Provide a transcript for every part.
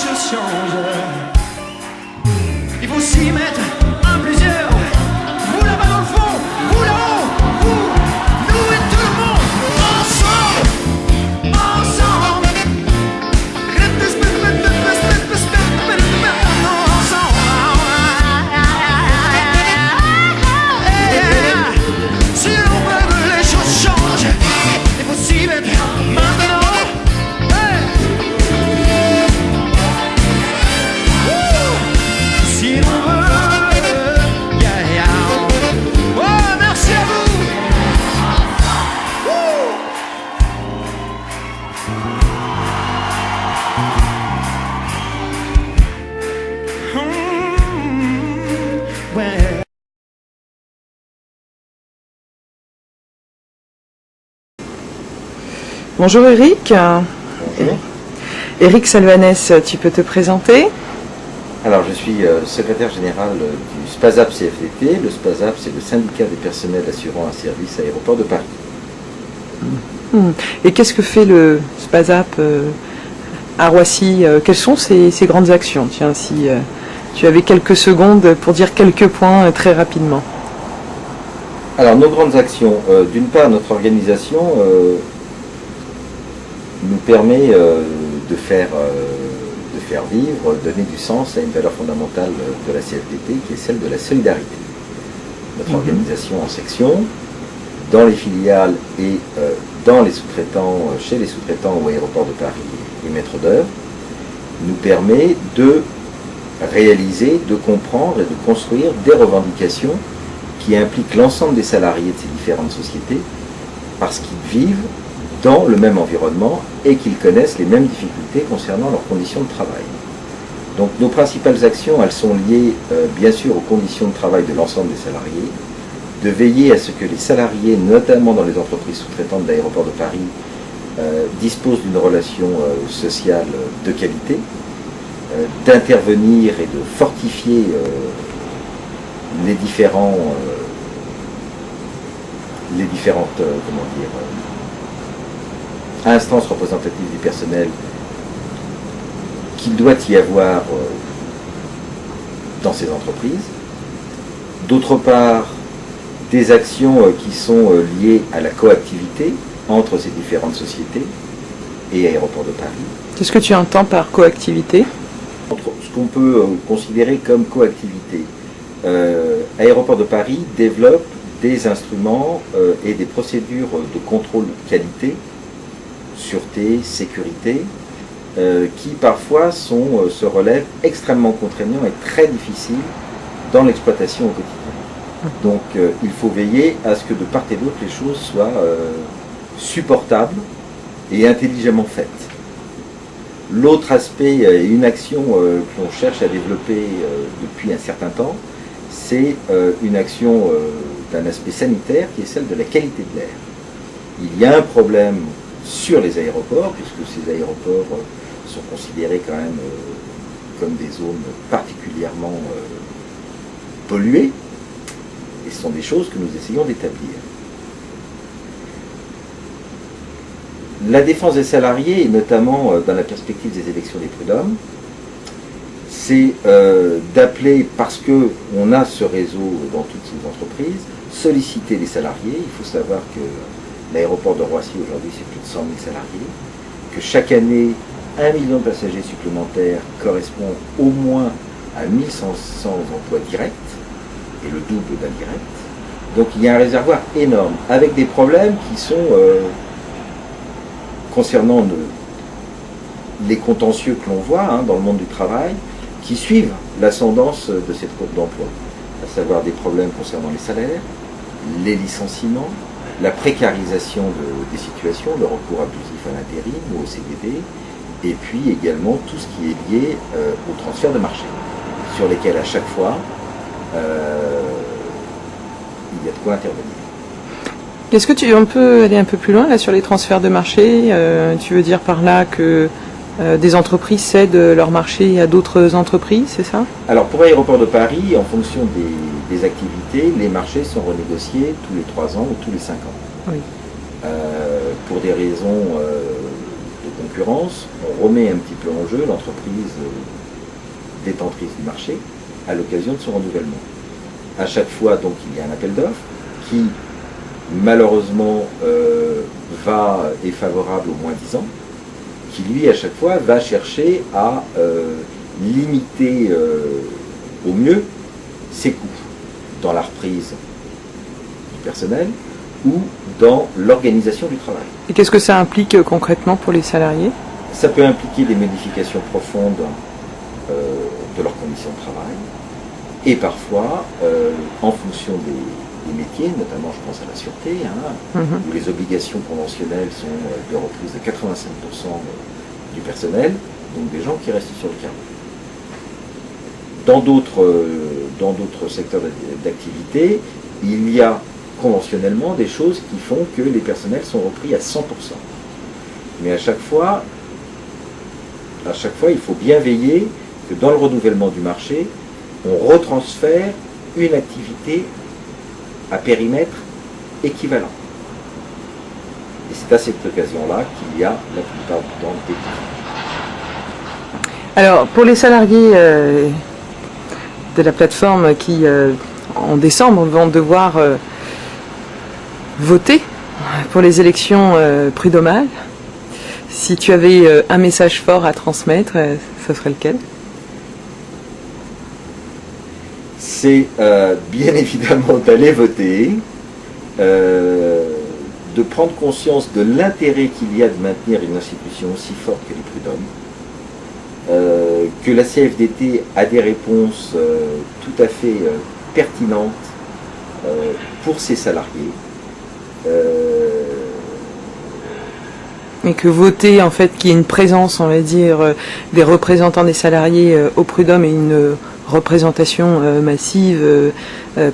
choses changent. Il faut s'y mettre à plusieurs. Vous là-bas dans le fond, vous là-haut, vous, nous et tout le monde, ensemble, ensemble. Si l'on veut que les choses changent, il faut s'y mettre maintenant. Si l'on veut, yeah, yeah. Oh, merci à vous. Ouais. Bonjour Eric. Bonjour. Eric Salvanès, tu peux te présenter? Alors, je suis secrétaire général du SPASAP CFDT. Le SPASAP, c'est le syndicat des personnels assurant un service à Aéroport de Paris. Et qu'est-ce que fait le SPASAP à Roissy? Quelles sont ses grandes actions? Tiens, si tu avais quelques secondes pour dire quelques points très rapidement. Alors, nos grandes actions, d'une part, notre organisation nous permet de faire vivre, donner du sens à une valeur fondamentale de la CFDT, qui est celle de la solidarité. Notre organisation en section, dans les filiales et dans les sous-traitants, chez les sous-traitants au aéroport de Paris et maître d'œuvre, nous permet de réaliser, de comprendre et de construire des revendications qui impliquent l'ensemble des salariés de ces différentes sociétés, parce qu'ils vivent dans le même environnement et qu'ils connaissent les mêmes difficultés concernant leurs conditions de travail. Donc nos principales actions, elles sont liées bien sûr aux conditions de travail de l'ensemble des salariés, de veiller à ce que les salariés, notamment dans les entreprises sous-traitantes de l'aéroport de Paris, disposent d'une relation sociale de qualité, d'intervenir et de fortifier les différentes instances représentatives du personnel qu'il doit y avoir dans ces entreprises. D'autre part, des actions qui sont liées à la coactivité entre ces différentes sociétés et Aéroports de Paris. Qu'est-ce que tu entends par coactivité? Ce qu'on peut considérer comme coactivité. Aéroports de Paris développe des instruments et des procédures de contrôle de qualité, sûreté, sécurité, qui parfois se relèvent extrêmement contraignants et très difficiles dans l'exploitation au quotidien. Donc il faut veiller à ce que de part et d'autre les choses soient supportables et intelligemment faites. L'autre aspect et une action que l'on cherche à développer depuis un certain temps, c'est une action d'un aspect sanitaire qui est celle de la qualité de l'air. Il y a un problème sur les aéroports, puisque ces aéroports sont considérés quand même comme des zones particulièrement polluées, et ce sont des choses que nous essayons d'établir. La défense des salariés, et notamment dans la perspective des élections des prud'hommes, c'est d'appeler, parce qu'on a ce réseau dans toutes ces entreprises, solliciter les salariés. Il faut savoir que l'aéroport de Roissy aujourd'hui c'est plus de 100 000 salariés, que chaque année 1 million de passagers supplémentaires correspond au moins à 1500 emplois directs et le double d'indirects. Donc il y a un réservoir énorme avec des problèmes qui sont concernant les contentieux que l'on voit dans le monde du travail, qui suivent l'ascendance de cette courbe d'emploi, à savoir des problèmes concernant les salaires, les licenciements, la précarisation des situations, le recours abusif à l'intérim ou au CDD, et puis également tout ce qui est lié au transfert de marché, sur lesquels à chaque fois il y a de quoi intervenir. Est-ce que on peut aller un peu plus loin là, sur les transferts de marché? Tu veux dire par là que des entreprises cèdent leur marché à d'autres entreprises, c'est ça? Alors pour Aéroports de Paris, en fonction des activités, les marchés sont renégociés tous les 3 ans ou tous les 5 ans. Oui. Pour des raisons de concurrence, on remet un petit peu en jeu l'entreprise détentrice du marché à l'occasion de son renouvellement. À chaque fois, donc, il y a un appel d'offres qui, malheureusement, est favorable au moins 10 ans, qui, lui, à chaque fois, va chercher à limiter au mieux ses coûts dans la reprise du personnel ou dans l'organisation du travail. Et qu'est-ce que ça implique concrètement pour les salariés? Ça peut impliquer des modifications profondes de leurs conditions de travail et parfois, en fonction des métiers, notamment je pense à la sûreté, où les obligations conventionnelles sont de reprise de 85% du personnel, donc des gens qui restent sur le carreau. Dans d'autres secteurs d'activité, il y a conventionnellement des choses qui font que les personnels sont repris à 100%. Mais à chaque fois, il faut bien veiller que dans le renouvellement du marché, on retransfère une activité à périmètre équivalent. Et c'est à cette occasion-là qu'il y a la plupart du temps des différences. Alors, pour les salariés de la plateforme qui, en décembre, vont devoir voter pour les élections prud'homales, si tu avais un message fort à transmettre, ce serait lequel? C'est bien évidemment d'aller voter, de prendre conscience de l'intérêt qu'il y a de maintenir une institution aussi forte que les prud'hommes, que la CFDT a des réponses tout à fait pertinentes pour ses salariés. Et que voter, en fait, qu'il y ait une présence, on va dire, des représentants des salariés au prud'homme et une représentation massive,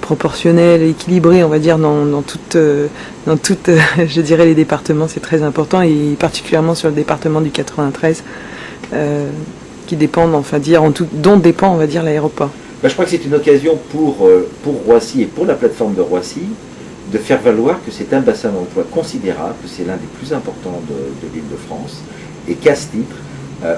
proportionnelle, équilibrée, on va dire, dans toutes, je dirais, les départements, c'est très important, et particulièrement sur le département du 93, qui dépendent, enfin dire, dont dépend, on va dire, l'aéroport. Je crois que c'est une occasion pour Roissy et pour la plateforme de Roissy de faire valoir que c'est un bassin d'emploi considérable, que c'est l'un des plus importants de l'Île-de-France, et qu'à ce titre,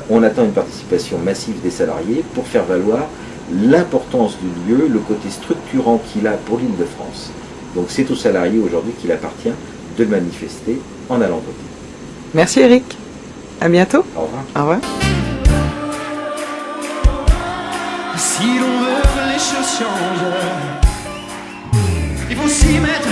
on attend une participation massive des salariés pour faire valoir l'importance du lieu, le côté structurant qu'il a pour l'Île-de-France. Donc c'est aux salariés aujourd'hui qu'il appartient de manifester en allant voter. Merci Eric, à bientôt. Au revoir. Au revoir. Si l'on veut que les choses changent, il faut s'y mettre